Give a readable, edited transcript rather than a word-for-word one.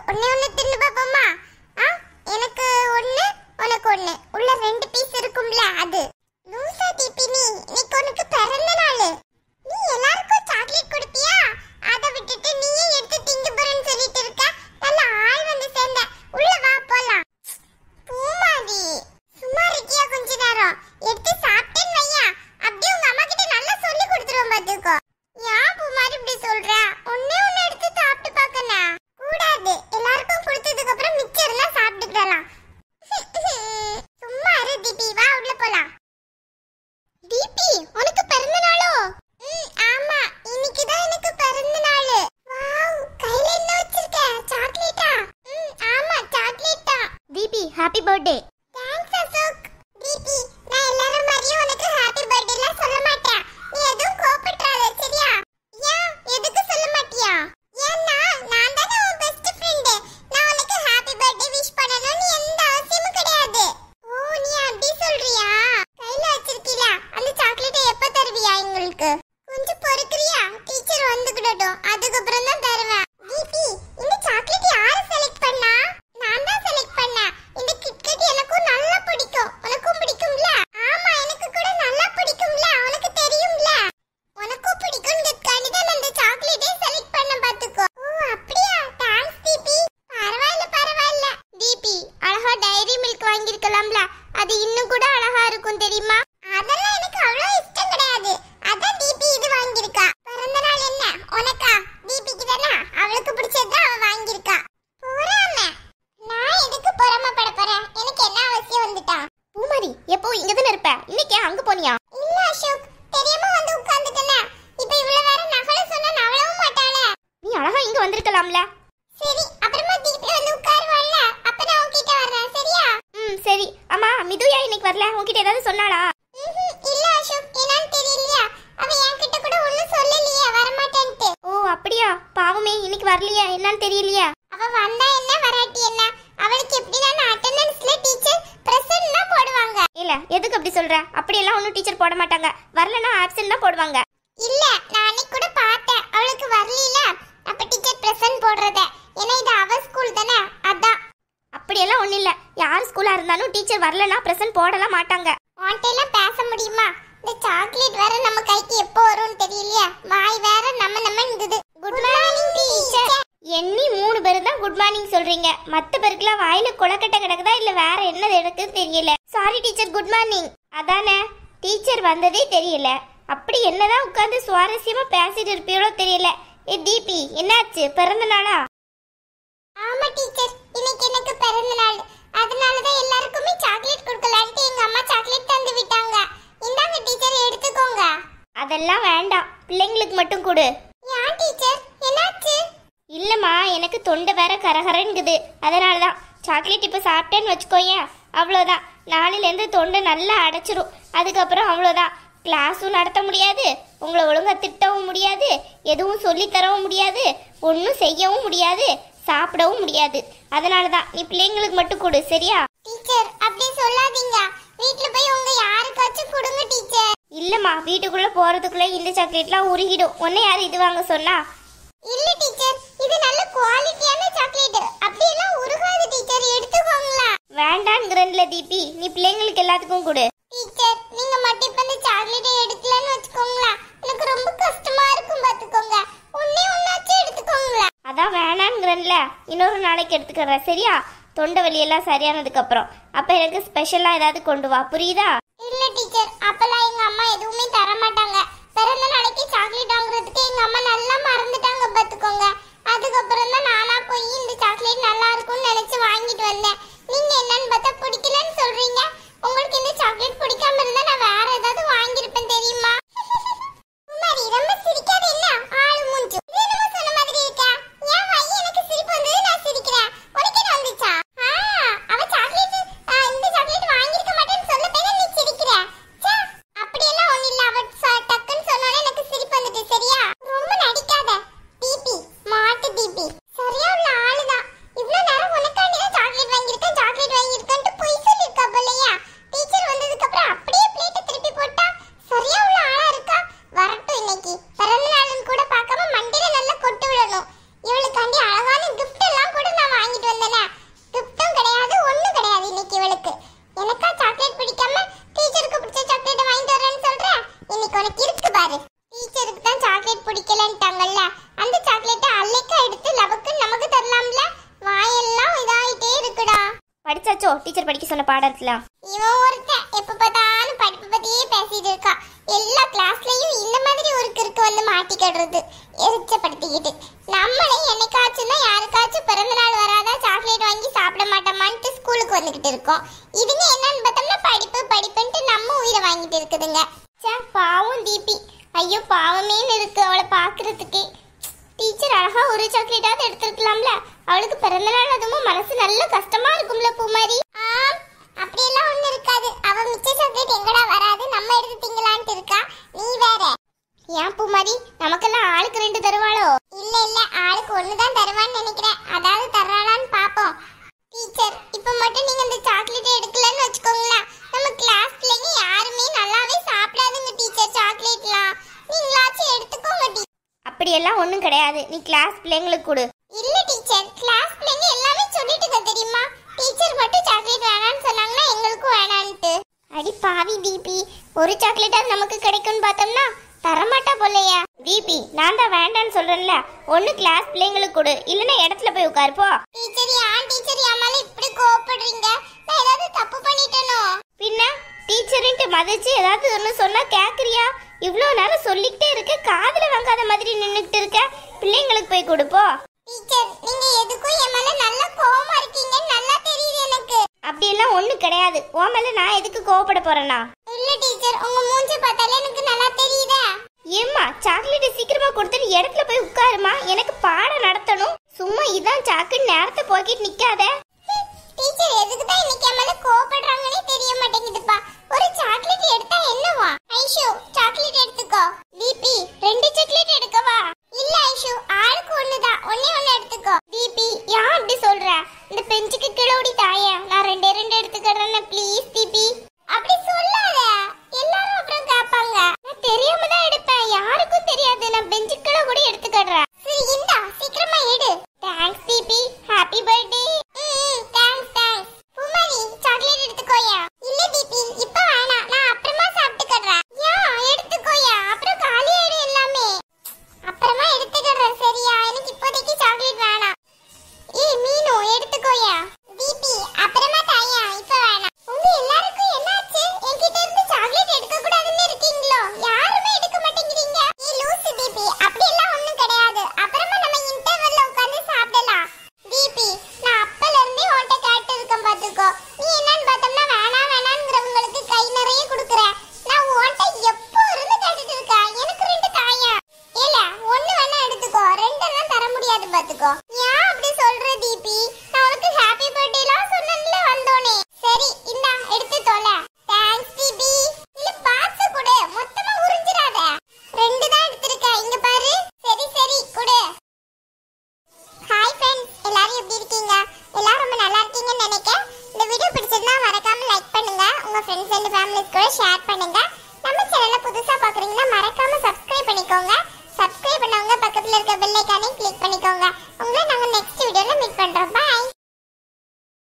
ஒண்ணே ஒண்ணு தின்னு பாப்போமா? எனக்கு ஒண்ணு உனக்கு ஒண்ணு உள்ள 2 பீஸ் இருக்கும்ல அது. லூசா டிபி நீ இன்னைக்கு உனக்கு பிறந்த நாள். நீ எல்லாருக்கும் சாக்லேட் கொடுப்பியா? அத விட்டுட்டு நீயே எடுத்து திங்க போறேன்னு சொல்லிட்டு இருக்க. நல்ல ஆள் வந்து சேர்ந்த. உள்ள வா போலாம். பூமாரி சும்மா இருக்கியா கொஞ்ச நேரம்? எடுத்து சாப்பிட்டேன்னு வையா அப்படியே உங்க அம்மா கிட்ட நல்லா சொல்லி கொடுத்துருவோம் பாத்துக்கோ. ஏன் பூமாரி இப்படி சொல்ற? ஒண்ணே ஒண்ணு எடுத்து சாப்பிட்டு பார்க்கணும் கூடாது. எல்லாருக்கும் கொடுத்ததுக்கு அப்புறம் மிச்சம் இருந்தா சாப்பிட்டுக்கலாம். சும்மா இரு தீபி, வா உள்ள போலாம். தீபி உனக்கு பிறந்த நாளோ? ஆமா, இன்னைக்கு தான் எனக்கு பிறந்த நாள். வாவ், கையில என்ன வச்சிருக்க? சாக்லேட்டா? ஆமா சாக்லேட் தான். தீபி ஹாப்பி பர்த்டே. தேங்க்ஸ் அசோக். தீபி நான் எல்லாரும் மாதிரியும் உனக்கு ஹாப்பி பர்த்டேலாம் சொல்ல மாட்டேன். நீ எதுவும் கோபப்படாத சரியா? ஏன் எதுக்கு சொல்ல மாட்டியா? ஏன்னா நான் தானே உன் பெஸ்ட் ஃப்ரெண்ட். நான் உனக்கு ஹாப்பி பர்த்டே விஷ் பண்ணணும்னு எந்த அவசியமும் கிடையாது. ஓ நீ அப்படி சொல்றியா? கையில வச்சிருக்கீல அந்த சாக்லேட்டை எப்ப தருவியா எங்களுக்கு? கொஞ்சம் பொறுக்குறியா? டீச்சர் வந்துக்கிடட்டும், அதுக்கப்புறம் தான் தருவேன். தீபி இந்த சாக்லேட் யாரு செலக்ட் பண்ணா? நான் தான் செலக்ட் பண்ணேன். இந்த கிட்கட் எனக்கும் நல்லா பிடிக்கும். உனக்கும் பிடிக்கும்ல? ஆமா எனக்கு கூட நல்லா பிடிக்கும்ல, உனக்கு தெரியும்ல. உனக்கும் பிடிக்கும்ன்றதுக்காண்டி தான் அந்த சாக்லேட்டை செலக்ட் பண்ண பாத்துக்கோ. ஓ அப்படியா? தேங்க்ஸ் தீபி. பரவாயில்ல பரவாயில்ல. தீபி அழகா டைரி மில்க் வாங்கிருக்கலாம்ல, அது இன்னும் கூட அழகா இருக்கும் தெரியுமா? அதெல்லாம் எனக்கு அவ்வளவு இஷ்டம் கிடையாது. அதான் தீபி இது வாங்கிருக்கா. பிறந்த நாள் என்ன உனக்கா? தீபிக்கு தானே, அவளுக்கு பிடிச்சது அவ வாங்கிருக்கா. போறாம நான் எதுக்கு பொறாமப்பட போறேன்? எனக்கு என்ன அவசியம் வந்துட்டா? பூமாரி எப்போ இங்க தான இருப்ப, இன்னைக்கு அங்க போனியா? இல்ல அசோக், தெரியாம வந்து உட்கார்ந்துட்டேனே. இப்போ இவ்வளவு வேற நகல சொன்னா நவளவும் மாட்டாளே. நீ அழகா இங்க வந்திருக்கலாம்ல. சரி அப்புறமா தீபி வந்து உட்காருவாள்ல, அப்ப நான் உன்கிட்ட வரேன் சரியா? சரி. அம்மா மிதுயா இன்னைக்கு வரல, உன்கிட்ட ஏதாவது சொன்னாளா? இல்ல அசோக், என்னன்னு தெரியலையா? அவ என்கிட்ட கூட ஒண்ணும் சொல்லலையே வர மாட்டேன்ட்டு. ஓ அப்படியா? பாவமே இன்னைக்கு வரலையா, என்னன்னு தெரியலையா? அவ வந்தா என்ன வராட்டி என்ன, அவளுக்கு எப்படின்னா அட்டெண்டன்ஸ்ல டீச்சர் பிரசன்ட் தான் போடுவாங்க. இல்ல எதுக்கு அப்படி சொல்ற? அப்படி எல்லாம் ஒன்னும் டீச்சர் போட மாட்டாங்க. வரலனா ஆப்சென்ட் தான் போடுவாங்க. இல்ல நான் அன்னைக்கு கூட பார்த்தேன், அவளுக்கு வரலையில அப்ப டீச்சர் பிரசன்ட் போடுறத. ஏன்னா இது அவ ஸ்கூல் தானே, அதான். அப்படி எல்லாம் ஒண்ணு இல்ல. யார் ஸ்கூலா இருந்தாலும் டீச்சர் வரலனா பிரசன்ட் போடலாம் மாட்டாங்க. உன்கிட்ட பேச முடியுமா? இந்த சாக்லேட் வேற நம்ம கைக்கு எப்போ வரும்னு தெரியலையா? வாய் வேற நம்ம இருந்தது. Good morning teacher. எண்ணி 3 பேர் தான் குட் மார்னிங் சொல்றீங்க. மத்த பேருக்குலாம் வாயில கொலக்கட்டை கிடக்குதா இல்ல வேற என்ன இருக்குன்னு தெரியல. Sorry teacher, good morning. அதானே, டீச்சர் வந்ததே தெரியல. அப்படி என்னதான் உட்கார்ந்து சுவாரஸ்யமா பேசிட்டு இருப்பீங்களோ தெரியல. ஏ தீபி என்னாச்சு, பிறந்த நாளா? ஆமா டீச்சர், இன்னைக்கு எனக்கு பிறந்த நாள். அதனால தான் எல்லாருக்குமே சாக்லேட் கொடுக்கலாம்னு எங்க அம்மா சாக்லேட் தந்து விட்டாங்க. இந்தாங்க டீச்சர் எடுத்துக்கோங்க. அதெல்லாம் வேண்டாம், பிள்ளைங்களுக்கு மட்டும் கொடு. ஏன் டீச்சர் என்னாச்சு? இல்லம்மா, எனக்கு தொண்டை வேற கரகரங்குது. அதனால தான். சாக்லேட் இப்போ சாப்பிட்டேன்னு வச்சுக்கோயேன், அவ்வளோதான். நாளையிலேருந்து தொண்டை நல்லா அடைச்சிரும். அதுக்கப்புறம் அவ்வளோதான். கிளாஸும் நடத்த முடியாது, உங்களை ஒழுங்கா திட்டவும் முடியாது, எதுவும் சொல்லித்தரவும் முடியாது, ஒன்றும் செய்யவும் முடியாது, சாப்பிடவும் முடியாது. அதனால தான் நீ பிள்ளைங்களுக்கு மட்டும் கொடு சரியா? டீச்சர் அப்படி சொல்லாதீங்க. வீட்ல போய் உங்க யாருக்காச்சும் கொடுங்க டீச்சர். இல்லம்மா, வீட்டுக்குள்ள போறதுக்குள்ள இந்த சாக்லேட்லாம் உருகிடும். உன்னை யாரு இது வாங்க சொன்னா? இல்ல டீச்சர், இது நல்ல குவாலிட்டியான சாக்லேட். அப்படியெல்லாம் உருகாது டீச்சர், எடுத்துக்கோங்களா? வேண்டாங்கிறன்ல தீபி, நீ பிள்ளைங்களுக்கு எல்லாத்துக்கும் கொடு. டீச்சர் நீங்க மட்டும் இப்ப இந்த சாக்லேட்டை எடுக்கலன்னு வச்சுக்கோங்களா, எனக்கு ரொம்ப கஷ்டமா இருக்கும் பாத்துக்கோங்க. ஒன்னாச்சும் எடுத்துக்கோங்களா? அதான் வேணாங்கிறன்ல, இன்னொரு நாளைக்கு எடுத்துக்கிறேன் சரியா? தொண்டை வலியெல்லாம் சரியானதுக்கு அப்புறம் அப்ப எனக்கு ஸ்பெஷலா ஏதாவது கொண்டு வா, புரியுதா? இல்ல டீச்சர், அப்பெல்லாம் எங்க அம்மா எதுவுமே தர மாட்டாங்க. பிறந்த நாளைக்கு சாக்லேட் வாங்குறதுக்கு எங்க அம்மா நல்லா மறந்துட்டாங்க பாத்துக்கோங்க. அதுக்கப்புறம் தான் நானா போய் இந்த சாக்லேட் நல்லா இருக்கும்னு நினைச்சு வாங்கிட்டு வந்தேன். நீங்க என்னன்னு பார்த்தா பிடிக்கலன்னு சொல்றீங்க. உங்களுக்கு இந்த சாக்லேட் பிடிக்காம இருந்தா நான் வேற ஏதாவது வாங்கியிருப்பேன் தெரியுமா? குமாரி ரொம்ப சிரிக்காத, என்ன ஆளு மூஞ்சு இது என்னமோ சொன்ன மாதிரி இருக்கா? ஏன் வாய் எனக்கு சிரிப்பு வந்தது, நான் சிரிக்கிறேன். உனக்கு என்ன வந்துச்சா? அவ சாக்லேட் இந்த சாக்லேட் வாங்கியிருக்க மாட்டேன்னு சொல்ல பேர நீ சிரிக்கிற. அப்படியெல்லாம் ஒண்ணு இல்ல. அவ டக்குன்னு சொன்னோனே எனக்கு சிரிப்பு வந்துட்டு சரியா? ரொம்ப தரேன்ட்டாங்கல்ல, அந்த சாக்லேட்டை அல்லைக்கா எடுத்து லவக்கு நமக்கு தரலாம்ல. வாயெல்லாம் இதாயிட்டே இருக்குடா. படிச்சாச்சோ டீச்சர் படிக்க சொன்ன பாடத்துல? இவன் ஒருத்தன் எப்ப பார்த்தாலும் படிப்பு பத்தியே பேசிட்டு இருக்கா. எல்லா கிளாஸ்லயும் இந்த மாதிரி ஒரு கிறுக்கு வந்து மாட்டிக்கிடுறது, எரிச்சப்படுத்திக்கிட்டு. நம்மளே என்னைக்காச்சும் தான் யாருக்காச்சும் பிறந்த நாள் வராதா சாக்லேட் வாங்கி சாப்பிட மாட்டோமான்ட்டு ஸ்கூலுக்கு வந்துகிட்டு இருக்கோம். இதுங்க என்னன்னு பார்த்தோம்னா படிப்பு படிப்புன்ட்டு நம்ம உயிரை வாங்கிட்டு இருக்குதுங்க. சே, பாவம் தீபி. ஐயோ பாவமேன்னு இருக்கு அவளை பாக்குறதுக்கே. டீச்சர் அழகா ஒரு சாக்லேட்டாவது எடுத்துருக்கலாம்ல. அவளுக்கு பிறந்த நாள் அதுவும் மனசு நல்ல கஷ்டமா இருக்கும்ல பூமாரி. அப்படியெல்லாம் ஒண்ணு இருக்காது. அவ மிச்ச சாக்லேட் எங்கடா வராது, நம்ம எடுத்து திங்கலான்ட்டு இருக்கா. நீ வேற. ஏன் பூமாரி, நமக்கெல்லாம் ஆளுக்கு 2 தருவாளோ? இல்ல இல்ல, ஆளுக்கு 1 தான் தருவான்னு நினைக்கிறேன். அதாவது தர்றாளான்னு பாப்போம். டீச்சர், இப்ப மட்டும் நீங்க இந்த சாக்லேட் எடுக்கலன்னு வச்சுக்கோங்களேன், நம்ம கிளாஸ் பிள்ளைங்க யாருமே நல்லாவே சாப்பிடாதுங்க டீச்சர் சாக்லேட்லாம். நீங்களாச்சும் எடுத்துக்கோங்க டீச்சர். அப்படியெல்லாம் ஒண்ணும் கிடையாது, நீ கிளாஸ் பிள்ளைங்களுக்கு கொடு. இல்ல டீச்சர், கிளாஸ் பிள்ளைங்க எல்லாமே சொல்லிட்டுங்க தெரியுமா. டீச்சர் மட்டும் சாக்லேட் வேணான்னு சொன்னாங்கன்னா எங்களுக்கும் வேணான்ட்டு. அடி பாவி தீபி, ஒரு சாக்லேட்டாவது நமக்கு கிடைக்கும்னு பார்த்தோம்னா தரமாட்டா போலையா. தீபி, நான் தான் வேண்டான்னு சொல்றேன்ல, ஒண்ணு கிளாஸ் பிள்ளைங்களுக்கு கொடு, இல்லைன்னா இடத்துல போய் உட்காரு போ. டீச்சர், ஏன் டீச்சர் என் மேல இப்படி கோவப்படுறீங்க? நான் ஏதாவது தப்பு பண்ணிட்டேனோ? பின்ன டீச்சர்ன்ட்டு மதிச்சு ஏதாவது ஒன்று சொன்னா கேக்குறியா? இவ்வளோ நேரம் சொல்லிக்கிட்டே இருக்க, காதுல வாங்காத மாதிரி நின்றுக்கிட்டு இருக்க. பிள்ளைங்களுக்கு போய் கொடுப்போ. டீச்சர், நீங்க எதுக்கும் என் மேல நல்ல கோவமா இருக்கீங்கன்னு நல்லா தெரியுது எனக்கு. அப்படியெல்லாம் ஒண்ணும் கிடையாது. உன் மேல நான் எதுக்கு கோவப்பட போறேனா? இல்ல டீச்சர், உங்க மூஞ்சி பார்த்தாலே எனக்கு நல்லா தெரியுதா. ஏம்மா, சாக்லேட் சீக்கிரமா கொடுத்துட்டு இடத்துல போய் உட்காருமா, எனக்கு பாடம் நடத்தணும். சும்மா இதான் சாக்குன்னு நேரத்தை போக்கிட்டு நிக்காத. டீச்சர், எதுக்கு தான் இன்னைக்கு என் மேல கோவப்படுறாங்கன்னே தெரிய மாட்டேங்குதுப்பா. ஒரு சாக்லேட் எடுத்தா என்னவா? ஐஷு, சாக்லேட் எடுத்துக்கோ. தீபி, 2 சாக்லேட் எடுக்கவா? இல்ல ஐஷு, ஆளுக்கு 1 தான். ஒண்ணே 1 எடுத்துக்கோ. தீபி, ஏன் அப்படி சொல்ற? இந்த பெஞ்சுக்கு கீழே ஓடி தாயே, நான் 2 எடுத்துக்கிறேன்னு ப்ளீஸ் தீபி. அப்படி சொல்லாத, எல்லாரும் அப்புறம் கேட்பாங்க. நான் தெரியாம தான் எடுப்பேன், யாருக்கும் தெரியாது. நான் பெஞ்சுக்கு கீழே கூட எடுத்துக்கிறேன். சரி இந்தா, சீக்கிரமா எடு. Thanks Deepi, happy birthday. Thanks thanks. Poomari, chocolate எடுத்துக்கோயா. இல்ல தீபி, இப்ப வேணாம், நான் அப்புறமா சாப்பிட்டுக்கறேன். எடுத்துக்கோயா, அப்புறம் காலி ஆயிடும் எல்லாமே. அப்புறமா எடுத்துக்கறேன் சரியா? எனக்கு இப்போதைக்கு சாக்லேட் வேணாம். மீனு, எடுத்துக்கோயா. தீபி, அப்புறமா தாயா, இப்ப வேணாம். உங்க எல்லாருக்கும் என்னாச்சு? என்கிட்ட இருந்து சாக்லேட் எடுக்க கூடாதுன்னு இருக்கீங்களோ? யாருமே எடுக்க மாட்டேங்கிறீங்க. லூசு தீபி, அப்படியெல்லாம் ஒண்ணும் கிடையாது. அப்புறமா நம்ம இன்டர்வல்ல உட்கார்ந்து சாப்பிடலாம். தீபி, நான் அப்பல இருந்தே உன்கிட்ட கேட்டு இருக்கேன் பாத்துக்கோ. நீ என்னன்னு பார்த்தோம்னா வேணாங்கிறவங்களுக்கு கை நிறைய கொடுக்குறேன். நான் உன்கிட்ட எப்போ இருந்து கேட்டுட்டு இருக்கேன், எனக்கு 2 தாயா. ஏல, 1 வேணா எடுத்துக்கோ, 2 எல்லாம் தர முடியாது பாத்துக்கோ. ஏன் அப்படி சொல்ற தீபி? நான் உனக்கு ஹாப்பி பர்த்டேலாம் சொன்னேன்ல வந்தோனே. சரி இந்தா, எடுத்து தொலை. தேங்க்ஸ் தீபி. இல்ல பாத்து கொடு, மொத்தமா உறிஞ்சிராத. 2 தான் எடுத்துருக்கேன், இங்க பாரு. சரி சரி கொடு. ஹாய் ஃப்ரெண்ட்ஸ், எல்லாரும் எப்படி இருக்கீங்க? எல்லாரும் ரொம்ப நல்லா இருக்கீங்கன்னு நினைக்கிறேன். இந்த வீடியோ பிடிச்சிருந்தா மறக்காம லைக் பண்ணுங்க, உங்க ஃப்ரெண்ட்ஸ் அண்ட் ஃபேமிலிஸ் கூட ஷேர் பண்ணுங்க. நம்ம சேனலை புதுசா பாக்குறீங்கன்னா மறக்காம சப்ஸ்கிரைப் பண்ணிக்கோங்க. சப்ஸ்கிரைப் பண்ணவங்க பக்கத்துல இருக்க பெல் ஐகானை கிளிக் பண்ணிக்கோங்க.